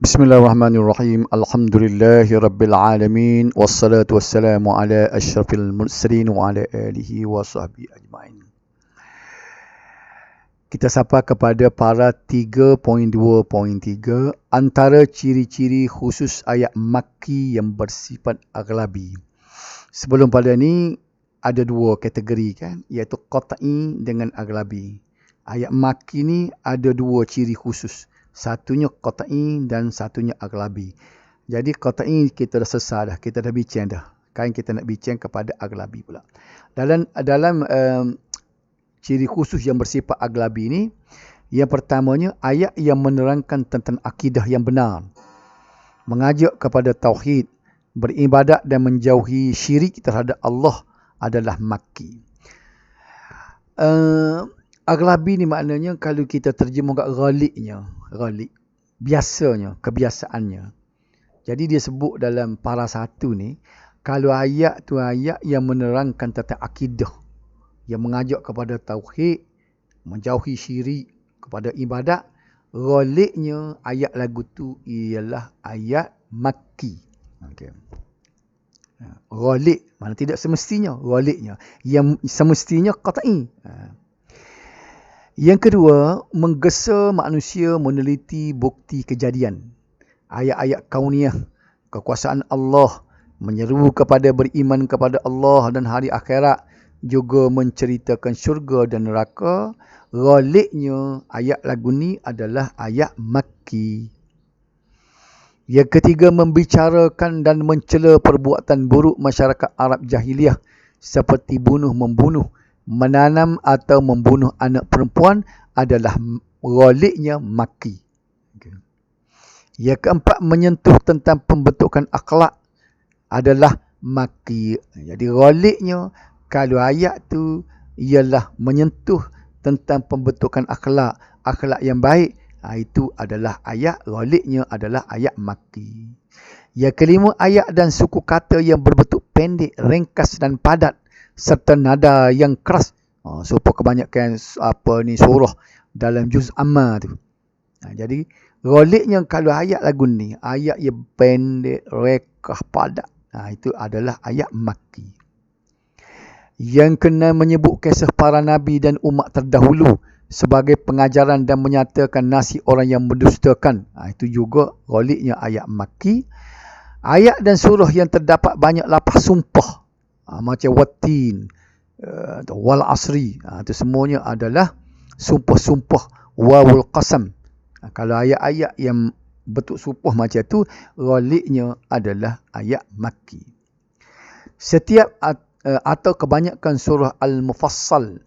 Bismillahirrahmanirrahim. Alhamdulillahirabbil alamin wassalatu wassalamu ala asyrafil mursalin wa ala alihi wa sahbihi ajmain. Kita sapa kepada para 3.2.3 antara ciri-ciri khusus ayat Makki yang bersifat aghlabi. Sebelum pada ni ada dua kategori kan, iaitu qat'i dengan aghlabi. Ayat Makki ni ada dua ciri khusus. Satunya qat'i dan satunya aghlabi. Jadi qat'i kita dah selesai dah, kita dah bincang dah. Kan kita nak bincang kepada aghlabi pula. Dalam ciri khusus yang bersifat aghlabi ni, yang pertamanya ayat yang menerangkan tentang akidah yang benar. Mengajak kepada tauhid, beribadat dan menjauhi syirik terhadap Allah adalah Makki. Aghlabi ni maknanya kalau kita terjemah kat ghalib, biasanya, kebiasaannya. Jadi dia sebut dalam para satu ni, kalau ayat tu ayat yang menerangkan tentang akidah, yang mengajak kepada tauhid, menjauhi syirik, kepada ibadat, ghalibnya ayat lagu tu ialah ayat Makki. Okay. Ghalib, mana tidak semestinya, ghalibnya. Yang semestinya qat'i. Yang kedua, menggesa manusia meneliti bukti kejadian. Ayat-ayat kauniyah, kekuasaan Allah, menyeru kepada beriman kepada Allah dan hari akhirat, juga menceritakan syurga dan neraka. Ghalibnya ayat lagu ni adalah ayat Makki. Yang ketiga, membicarakan dan mencela perbuatan buruk masyarakat Arab jahiliah seperti bunuh-membunuh, menanam atau membunuh anak perempuan adalah ghalibnya Makki. Yang keempat, menyentuh tentang pembentukan akhlak adalah Makki. Jadi ghalibnya kalau ayat tu ialah menyentuh tentang pembentukan akhlak yang baik, itu adalah ayat, ghalibnya adalah ayat Makki. Yang kelima, ayat dan suku kata yang berbentuk pendek, ringkas dan padat serta nada yang keras. Supaya kebanyakan surah dalam juz amma tu. Jadi ghalibnya kalau ayat lagu ni, ayat yang pendek, ringkas, padat, itu adalah ayat Makki. Yang kena menyebut kisah para nabi dan umat terdahulu sebagai pengajaran dan menyatakan nasib orang yang mendustakan, itu juga ghalibnya ayat Makki. Ayat dan surah yang terdapat banyak lafaz sumpah, macam wattin, wal asri, itu semuanya adalah sumpah-sumpah, wawul qasam. Kalau ayat-ayat yang bentuk sumpah macam tu, ghalibnya adalah ayat Makki. Setiap atau kebanyakan surah Al-Mufassal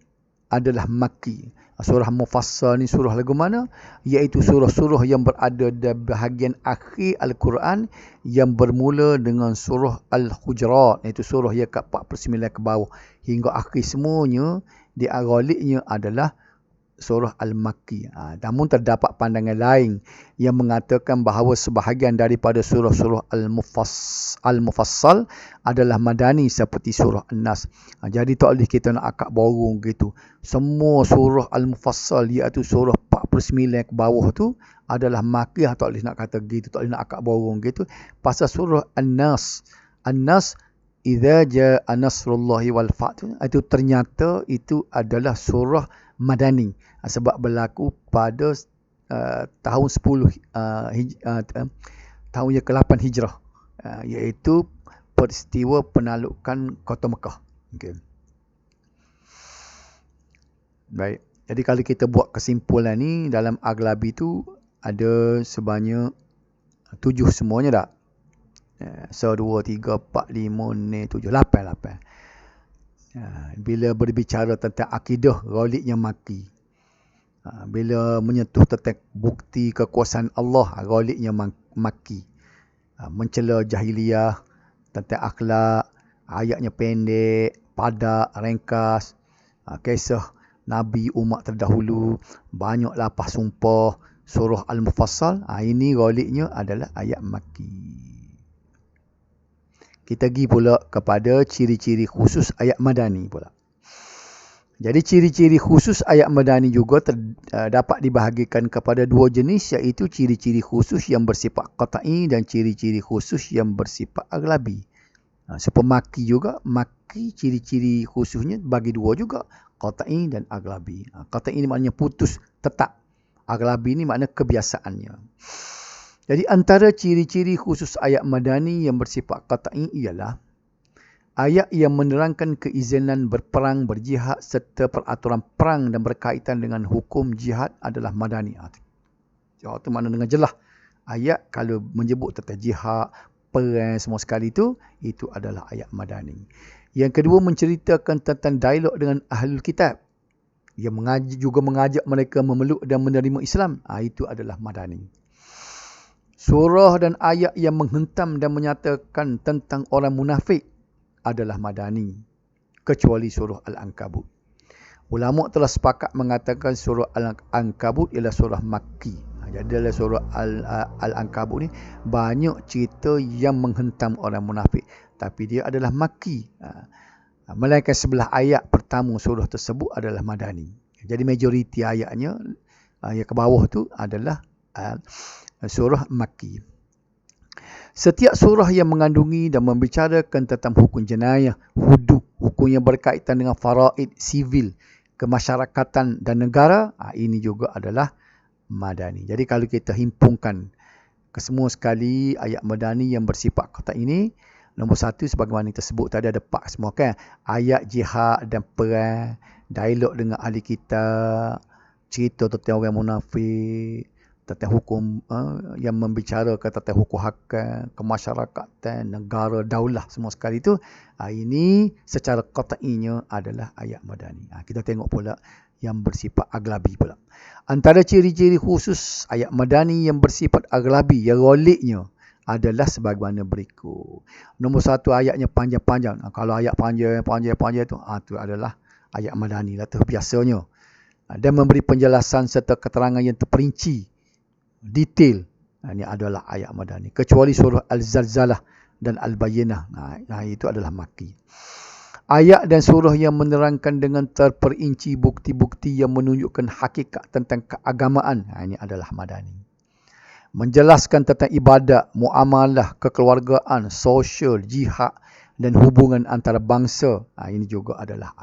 adalah Makki. Surah Mufassal ni surah lagu mana? Iaitu surah-surah yang berada di bahagian akhir Al-Quran yang bermula dengan surah Al-Hujurat, iaitu surah yang ke-49 ke bawah hingga akhir semuanya, dia ghalibnya adalah surah Al-Makki. Namun terdapat pandangan lain yang mengatakan bahawa sebahagian daripada surah-surah Al-Mufassal adalah madani seperti surah An-Nas. Jadi tak boleh kita nak akak borong gitu. Semua surah Al-Mufassal iaitu surah 49 ke bawah tu adalah Makki, tak boleh nak kata gitu, tak boleh nak akak borong gitu. Pasal surah An-Nas, idza jaa nasrullahi wal fath, itu ternyata itu adalah surah madani, sebab berlaku pada tahun 10 tahun yang ke-8 Hijrah, iaitu peristiwa penaklukan kota Mekah. Okay. Baik. Jadi kalau kita buat kesimpulan ni, dalam aghlabi tu ada sebanyak 7 semuanya tak? 1, 2, 3, 4, 5, 6, 7, 8. Bila berbicara tentang akidah, ghalibnya Makki. Bila menyentuh tentang bukti kekuasaan Allah, ghalibnya Makki. Mencela jahiliyah, tentang akhlak, ayatnya pendek, padat, ringkas. Kisah Nabi umat terdahulu, banyak lafaz sumpah, surah Al-Mufassal, ini ghalibnya adalah ayat Makki. Kita pergi pula kepada ciri-ciri khusus ayat madani pula. Jadi ciri-ciri khusus ayat madani juga dapat dibahagikan kepada dua jenis, iaitu ciri-ciri khusus yang bersifat qat'i dan ciri-ciri khusus yang bersifat aglabi. Sepemaki juga, maki ciri-ciri khususnya bagi dua juga, qat'i dan aglabi. Qat'i ini maknanya putus, tetap. Aglabi ini makna kebiasaannya. Jadi antara ciri-ciri khusus ayat madani yang bersifat qat'i ialah ayat yang menerangkan keizinan berperang, berjihad serta peraturan perang dan berkaitan dengan hukum jihad adalah madani. Itu makna dengan jelas. Ayat kalau menyebut tentang jihad, perang semua sekali itu adalah ayat madani. Yang kedua, menceritakan tentang dialog dengan ahlul kitab. Yang juga mengajak mereka memeluk dan menerima Islam. Itu adalah madani. Surah dan ayat yang menghentam dan menyatakan tentang orang munafik adalah madani, kecuali surah Al-Ankabut. Ulama telah sepakat mengatakan surah Al-Ankabut ialah surah Makki. Jadi dalam surah Al-Ankabut ni banyak cerita yang menghentam orang munafik, tapi dia adalah Makki. Melainkan sebelah ayat pertama surah tersebut adalah madani. Jadi majoriti ayatnya yang ke bawah tu adalah surah Makki. Setiap surah yang mengandungi dan membicarakan tentang hukum jenayah, hudud, hukum yang berkaitan dengan faraid, sivil, kemasyarakatan dan negara, ini juga adalah madani. Jadi kalau kita himpunkan kesemua sekali ayat madani yang bersifat kata ini, nombor satu sebagaimana tersebut tadi ada 4 semua kan. Ayat jihad dan perang, dialog dengan ahli kitab, cerita tentang orang munafik, tentang hukum yang membicarakan tentang hukum hakam, kemasyarakatan, negara, daulah semua sekali itu. Ini secara qat'inya adalah ayat madani. Kita tengok pula yang bersifat aglabi pula. Antara ciri-ciri khusus ayat madani yang bersifat aglabi, yang ghalibnya adalah sebagaimana berikut. Nombor satu, ayatnya panjang-panjang. Kalau ayat panjang tu adalah ayat madani lah tu biasanya. Dan memberi penjelasan serta keterangan yang terperinci, detail. Ini adalah ayat madani. Kecuali surah Al-Zalzalah dan Al-Bayyinah. Itu adalah Makki. Ayat dan surah yang menerangkan dengan terperinci bukti-bukti yang menunjukkan hakikat tentang keagamaan. Ini adalah madani. Menjelaskan tentang ibadat, muamalah, kekeluargaan, sosial, jihad dan hubungan antara bangsa. Ini juga adalah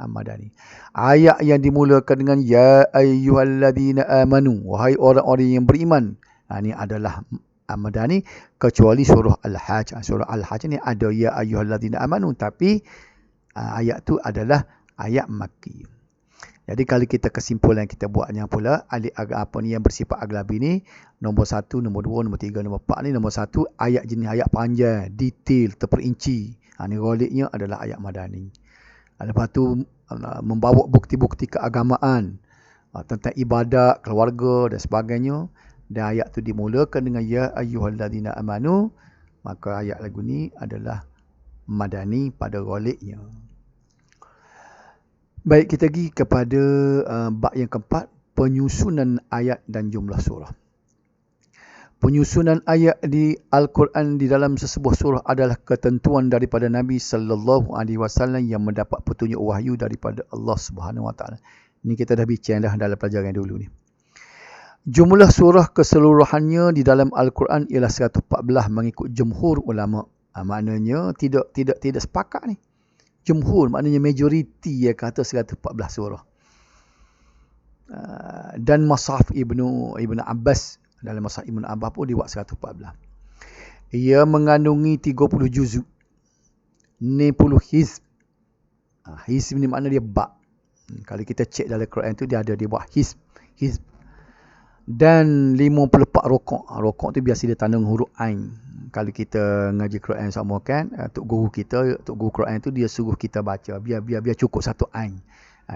madani. Ayat yang dimulakan dengan ya ayyuhalladzina amanu, wahai orang-orang yang beriman. Ini adalah madani, kecuali surah Al-Hajj. Surah Al-Hajj ni ada ya ayyuhalladzina amanu, tapi ayat tu adalah ayat Makki. Jadi kalau kita kesimpulan kita buatnya pula, yang bersifat aglabi ni, nombor 1, nombor 2, nombor 3, nombor 4 ni. Nombor 1, ayat jenis ayat panjang, detail, terperinci. Ini ghalibnya adalah ayat madani. Lepas tu membawa bukti-bukti keagamaan tentang ibadat, keluarga dan sebagainya. Dan ayat tu dimulakan dengan ya ayyuhalladzina amanu, maka ayat lagu ni adalah madani pada ghalibnya. Baik, kita pergi kepada bab yang keempat, penyusunan ayat dan jumlah surah. Penyusunan ayat di Al-Quran di dalam sesebuah surah adalah ketentuan daripada Nabi sallallahu alaihi wasallam yang mendapat petunjuk wahyu daripada Allah Subhanahu wa taala. Ini kita dah bincang dalam pelajaran dulu ni. Jumlah surah keseluruhannya di dalam Al-Quran ialah 114 mengikut jumhur ulama. Maknanya tidak sepakat ni. Jumhur maknanya majoriti yang kata 114 surah. Dan Mashaf Ibnu Abbas, dalam Mashaf Ibnu Abbas pun dibuat 114. Ia mengandungi 30 juzuk, 60 hizb. Hizb ni makna dia bab. Kalau kita cek dalam Quran tu dia buat hizb. Dan 54 rokok. Rokok tu biasa dia tandung huruf Ain. Kalau kita ngaji Quran sama kan, Tok Guru Quran tu dia suruh kita baca biar cukup satu Ain.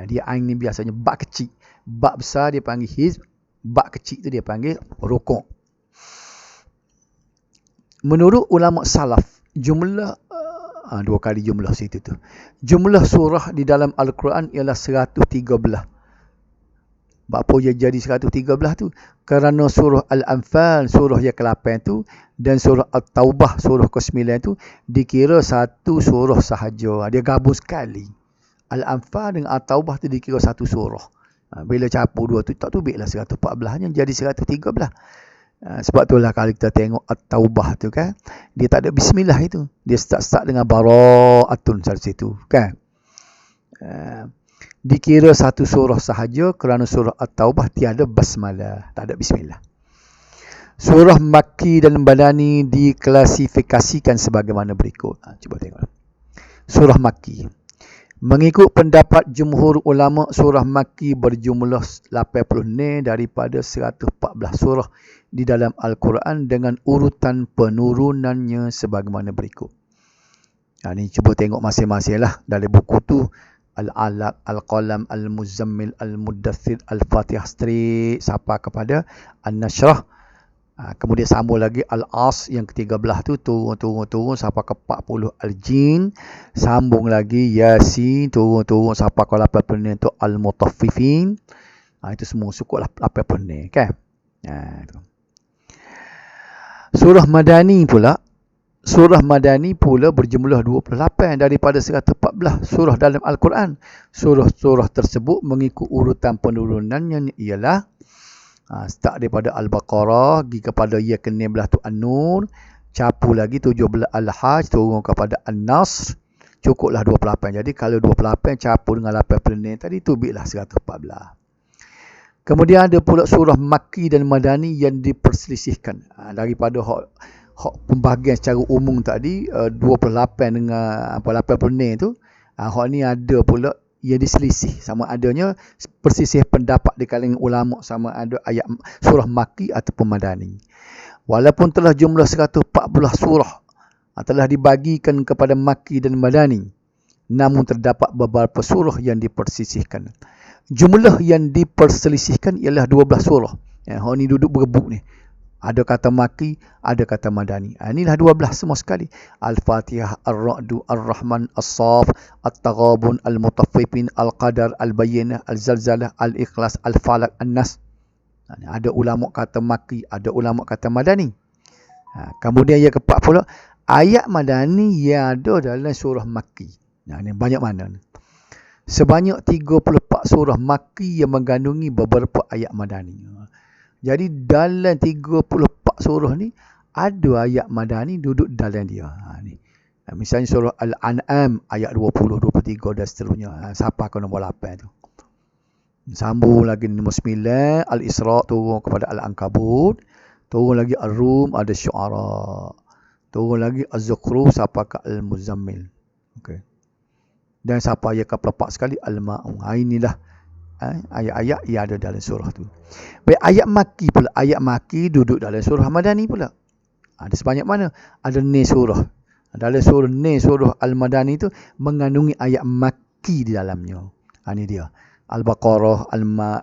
Dia Ain ni biasanya bab kecil. Bab besar dia panggil hizb, bab kecil tu dia panggil rokok. Menurut ulama salaf, jumlah dua kali jumlah situ tu. Jumlah surah di dalam Al-Quran ialah 113. Apa yang jadi 113 tu? Kerana surah Al-Anfal, surah yang ke-8 tu, dan surah At-Taubah, surah ke-9 tu, dikira satu surah sahaja. Dia gabung sekali. Al-Anfal dengan At-Taubah tu dikira satu surah. Bila capur dua tu, tak tubiklah 114 nya jadi 113. Sebab itulah kalau kita tengok At-Taubah tu kan, dia tak ada bismillah itu. Dia start dengan bara'atun dari situ kan. Dikira satu surah sahaja kerana surah At-Taubah tiada basmalah, tak ada bismillah. Surah Makki dan Madani diklasifikasikan sebagaimana berikut. Cuba tengok. Surah Makki. Mengikut pendapat jumhur ulama, surah Makki berjumlah 80 daripada 114 surah di dalam Al-Quran dengan urutan penurunannya sebagaimana berikut. Ni cuba tengok masing-masing lah. Dari buku tu, Al-Alaq, Al-Qalam, Al-Muzammil, Al-Muddathir, Al-Fatihah straight sampai kepada An-Nashrah. Kemudian sambung lagi Al-As yang ke-13 tu, turun sampai ke 40 Al-Jin. Sambung lagi Yasin, turun sampai ke 80 tu Al-Mutaffifin. Itu semua cukup 80 kan. Itu. Surah Madani pula berjumlah 28 daripada 114 surah dalam Al-Quran. Surah-surah tersebut mengikut urutan penurunannya ialah start daripada Al-Baqarah pergi kepada ya ke-16 tu An-Nur, capu lagi 17 Al-Hajj, turun kepada An-Nasr, cukuplah 28. Jadi kalau 28 capu dengan 80 tadi tubiklah 114. Kemudian ada pula surah Makki dan Madani yang diperselisihkan daripada hak pembahagian secara umum tadi 28 dengan 80 tu. Hak ni ada pula ia diselisih, sama adanya perselisih pendapat di kalangan ulama sama ada ayat surah Makki ataupun Madani. Walaupun telah jumlah 114 surah telah dibagikan kepada Makki dan Madani, namun terdapat beberapa surah yang diperselisihkan. Jumlah yang diperselisihkan ialah 12 surah. Hak ni duduk berebut ni. Ada kata Makki, ada kata Madani. Inilah 12 semua sekali. Al-Fatihah, Ar-Ra'du, Ar-Rahman, As-Saf, At-Taghabun, Al-Mutaffifin, Al-Qadar, Al-Bayyinah, Al-Zalzalah, Al-Ikhlas, Al-Falaq, An-Nas. Ada ulama kata Makki, ada ulama kata Madani. Kemudian yang keempat pula, ayat Madani yang ada dalam surah Makki. Ini banyak mana ni? Sebanyak 34 surah Makki yang mengandungi beberapa ayat Madani. Jadi dalam 34 surah ni ada ayat Madani duduk dalam dia. Misalnya surah Al-An'am ayat 20, 23 dan seterusnya. Sampai ke nombor 8 tu. Sambung lagi nombor 9 Al-Isra turun kepada Al-Ankabut. Turun lagi Ar-Rum ada Syu'ara. Turun lagi Az-Zukhruf sampai ke Al-Muzammil. Okey. Dan sampai ayat ke-4 sekali Al-Ma'un. Inilah ayat-ayat yang ada dalam surah tu. Baik, ayat Makki pula. Ayat Makki duduk dalam surah Madani pula. Ada sebanyak mana? Ada ni surah. Dalam surah Al-Madani tu mengandungi ayat Makki di dalamnya. Ini dia. Al-Baqarah,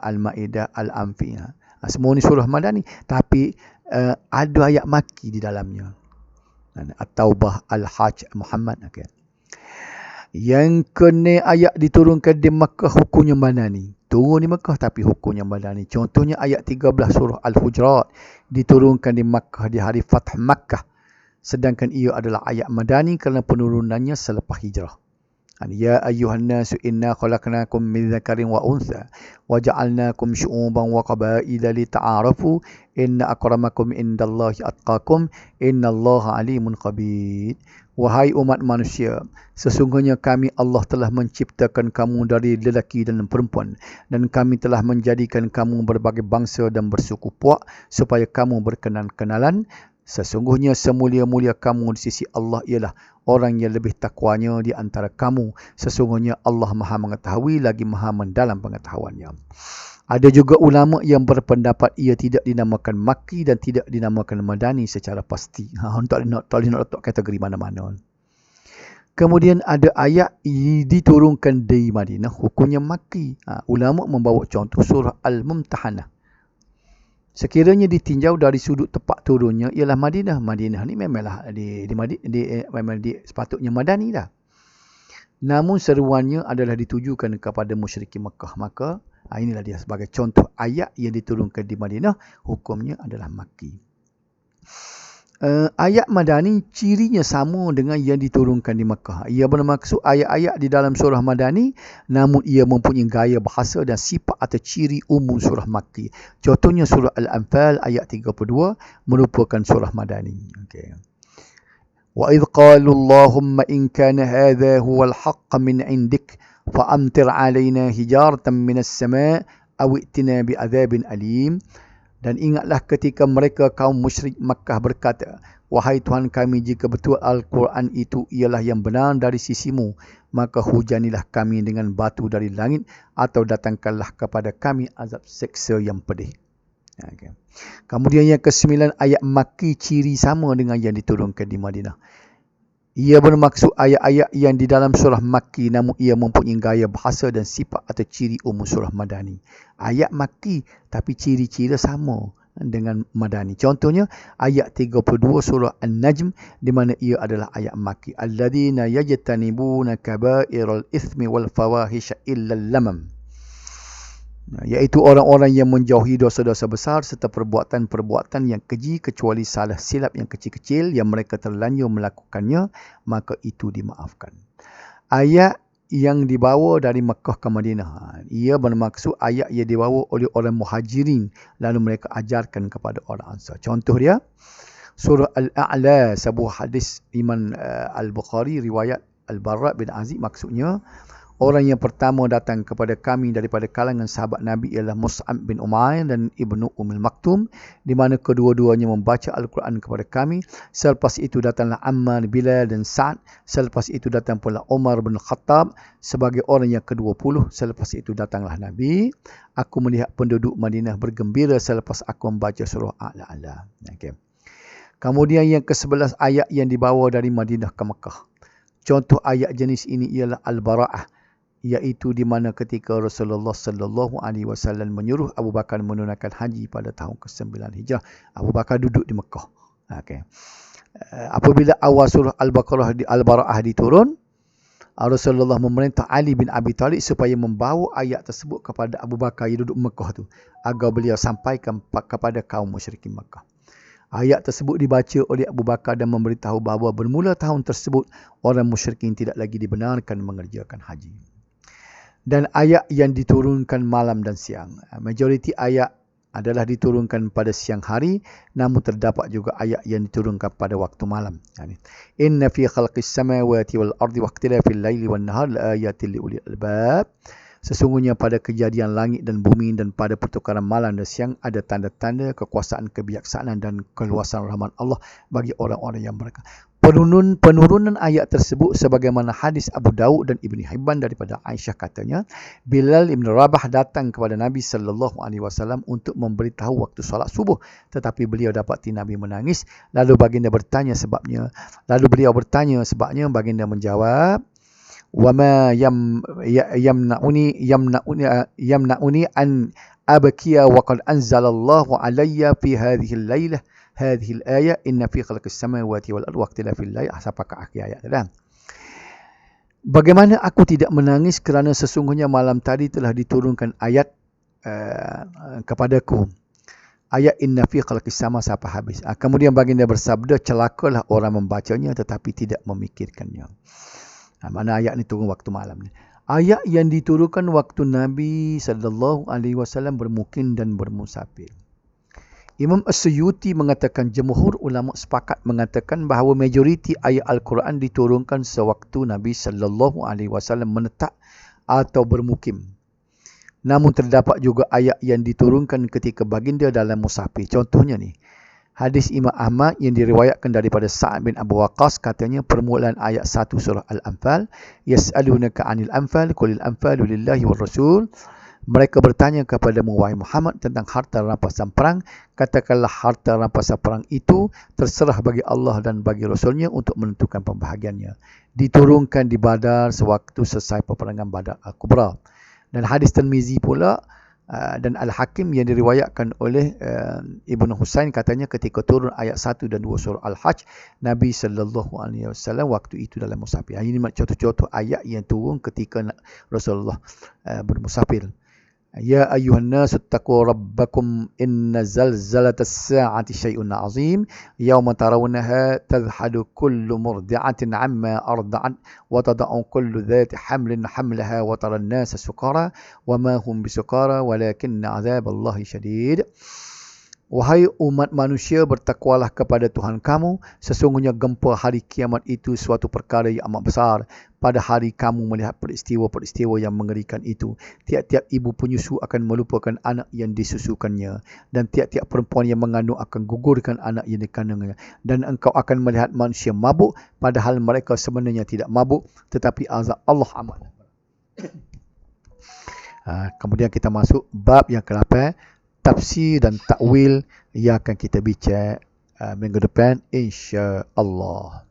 Al-Ma'idah, Al-Anfi. Semua ni surah Madani. Tapi ada ayat Makki di dalamnya. At-Taubah, Al-Hajj, Muhammad. Okay. Yang kena ayat diturunkan di Makkah hukumnya Madani. Turun di Makkah tapi hukumnya Madani. Contohnya ayat 13 surah Al-Hujurat diturunkan di Makkah di hari Fath Makkah. Sedangkan ia adalah ayat Madani kerana penurunannya selepas hijrah. Ya ayyuhan nasu inna khalaqnakum min dzakarin wa untha wa ja'alnakum syu'uban wa qabaila lita'arafu inna akramakum indallahi atqakum innallaha alimun khabir. Wahai umat manusia, sesungguhnya kami Allah telah menciptakan kamu dari lelaki dan perempuan dan kami telah menjadikan kamu berbagai bangsa dan bersuku puak supaya kamu berkenan-kenalan. Sesungguhnya semulia-mulia kamu di sisi Allah ialah orang yang lebih takwanya di antara kamu. Sesungguhnya Allah Maha mengetahui lagi Maha mendalam pengetahuannya. Ada juga ulama yang berpendapat ia tidak dinamakan Makki dan tidak dinamakan Madani secara pasti. Tak boleh nak letak kategori mana-mana. Kemudian ada ayat diturunkan di Madinah, hukumnya Makki. Ulama membawa contoh surah Al-Mumtahanah. Sekiranya ditinjau dari sudut tempat turunnya ialah Madinah. Madinah ni memanglah memang sepatutnya Madani dah. Namun seruannya adalah ditujukan kepada musyrikin Mekah. Maka inilah dia sebagai contoh ayat yang diturunkan di Madinah, hukumnya adalah Makki. Ayat Madani cirinya sama dengan yang diturunkan di Mekah. Ia bermaksud ayat-ayat di dalam surah Madani, namun ia mempunyai gaya bahasa dan sifat atau ciri umum surah Makki. Contohnya surah Al-Anfal ayat 32 merupakan surah Madani. Okay. وَإِذْ قَالُوا اللَّهُمَّ إِنْ كَانَ هَذَا هُوَ الْحَقَّ مِنْ عِنْدِكَ فَأَمْطِرْ عَلَيْنَا حِجَارَةً مِنَ السَّمَاءِ أَوْ ائْتِنَا بِعَذَابٍ أَلِيمٍ. Dan ingatlah ketika mereka kaum musyrik Makkah berkata, wahai Tuhan kami, jika betul Al-Quran itu ialah yang benar dari sisimu, maka hujanilah kami dengan batu dari langit atau datangkanlah kepada kami azab seksa yang pedih. Okay. Kemudian yang ke-9, ayat Makki ciri sama dengan yang diturunkan di Madinah. Ia bermaksud ayat-ayat yang di dalam surah Makki, namun ia mempunyai gaya bahasa dan sifat atau ciri umum surah Madani. Ayat Makki tapi ciri-ciri sama dengan Madani. Contohnya ayat 32 surah An-Najm, di mana ia adalah ayat Makki. Alladzina yajtanibuna kaba'iral ithmi wal fawahisha illa lamam. Iaitu orang-orang yang menjauhi dosa-dosa besar serta perbuatan-perbuatan yang keji kecuali salah silap yang kecil-kecil yang mereka terlanjur melakukannya, maka itu dimaafkan. Ayat yang dibawa dari Mekah ke Madinah, ia bermaksud ayat yang dibawa oleh orang Muhajirin lalu mereka ajarkan kepada orang Ansar. Contoh dia surah Al-A'la, sebuah hadis Imam Al-Bukhari riwayat Al-Bara bin Azib, maksudnya orang yang pertama datang kepada kami daripada kalangan sahabat Nabi ialah Mus'ab bin Umair dan Ibnu Ummul Maktum, di mana kedua-duanya membaca Al-Quran kepada kami. Selepas itu datanglah Ammar, Bilal dan Sa'ad. Selepas itu datang pula Umar bin Khattab sebagai orang yang ke-20. Selepas itu datanglah Nabi. Aku melihat penduduk Madinah bergembira selepas aku membaca surah Al-A'la. Okay. Kemudian yang ke-11, ayat yang dibawa dari Madinah ke Mekah. Contoh ayat jenis ini ialah Al-Bara'ah, iaitu di mana ketika Rasulullah sallallahu alaihi wasallam menyuruh Abu Bakar menunaikan haji pada tahun ke-9 Hijrah. Abu Bakar duduk di Mekah. Okay. Apabila awal surah Al-Bara'ah diturun, Rasulullah memerintah Ali bin Abi Talib supaya membawa ayat tersebut kepada Abu Bakar yang duduk Mekah tu, agar beliau sampaikan kepada kaum musyrikin Mekah. Ayat tersebut dibaca oleh Abu Bakar dan memberitahu bahawa bermula tahun tersebut orang musyrikin tidak lagi dibenarkan mengerjakan haji. Dan ayat yang diturunkan malam dan siang. Majoriti ayat adalah diturunkan pada siang hari, namun terdapat juga ayat yang diturunkan pada waktu malam. Inna fi khalqis samawati wal ardi waqtilafil laili wan nahar laayatil liulil albab. Sesungguhnya pada kejadian langit dan bumi dan pada pertukaran malam dan siang ada tanda-tanda kekuasaan, kebijaksanaan dan keluasan rahmat Allah bagi orang-orang yang bertakwa. Penurunan ayat tersebut sebagaimana hadis Abu Daud dan Ibn Hibban daripada Aisyah, katanya Bilal Ibn Rabah datang kepada Nabi sallallahu alaihi wasallam untuk memberitahu waktu solat subuh, tetapi beliau dapati Nabi menangis. Lalu baginda bertanya sebabnya. Beliau bertanya sebabnya, baginda menjawab, wama yamna'uni an abkiya wa qad anzalallahu alayya fi hadhihi al-lailah hadhihi al-ayah inna fi khalqis samawati wal ardi waqtilafil lail, sampai ke akhir ayat dah. Bagaimana aku tidak menangis kerana sesungguhnya malam tadi telah diturunkan ayat kepadaku. Ayat inna fi khalqis sama sampai habis. Kemudian baginda bersabda, celakalah orang membacanya tetapi tidak memikirkannya. Mana ayat ni turun waktu malam ni. Ayat yang diturunkan waktu Nabi sallallahu alaihi wasallam bermukim dan bermusafir. Imam As-Suyuti mengatakan jumhur ulama sepakat mengatakan bahawa majoriti ayat Al-Quran diturunkan sewaktu Nabi sallallahu alaihi wasallam menetap atau bermukim. Namun terdapat juga ayat yang diturunkan ketika baginda dalam musafir. Contohnya ni, hadis Imam Ahmad yang diriwayatkan daripada Sa'ad bin Abu Waqqas, katanya permulaan ayat 1 surah Al-Anfal, yas'alunaka 'anil anfal qulil anfalu lillahi war rasul. Mereka bertanya kepadamu wahai Muhammad tentang harta rampasan perang. Katakanlah harta rampasan perang itu terserah bagi Allah dan bagi Rasulnya untuk menentukan pembahagiannya. Diturunkan di Badar sewaktu selesai peperangan Badar Al-Kubra. Dan hadis Tirmizi pula dan Al-Hakim yang diriwayatkan oleh Ibnu Husain, katanya ketika turun ayat 1 dan 2 surah Al-Hajj, Nabi sallallahu alaihi wasallam waktu itu dalam musafir. Ini contoh-contoh ayat yang turun ketika Rasulullah bermusafir. Ya ayuhan nasu taqu rabbakum inna zalzalatas sa'ati syai'un 'azim yauma tarawunaha tadhhadu kullu murdi'atin 'amma arda'at wa tada'u kullu dhati hamlin hamlaha wa taran nasa sukara wa ma hum bisukara walakinna 'adzaballahi syadid. Wahai umat manusia, bertakwalah kepada Tuhan kamu. Sesungguhnya gempa hari kiamat itu suatu perkara yang amat besar. Pada hari kamu melihat peristiwa-peristiwa yang mengerikan itu. Tiap-tiap ibu penyusu akan melupakan anak yang disusukannya. Dan tiap-tiap perempuan yang mengandung akan gugurkan anak yang dikandungnya. Dan engkau akan melihat manusia mabuk, padahal mereka sebenarnya tidak mabuk. Tetapi azab Allah amat. Kemudian kita masuk bab yang ke-8. Tafsir dan takwil yang akan kita bincang minggu depan insya-Allah.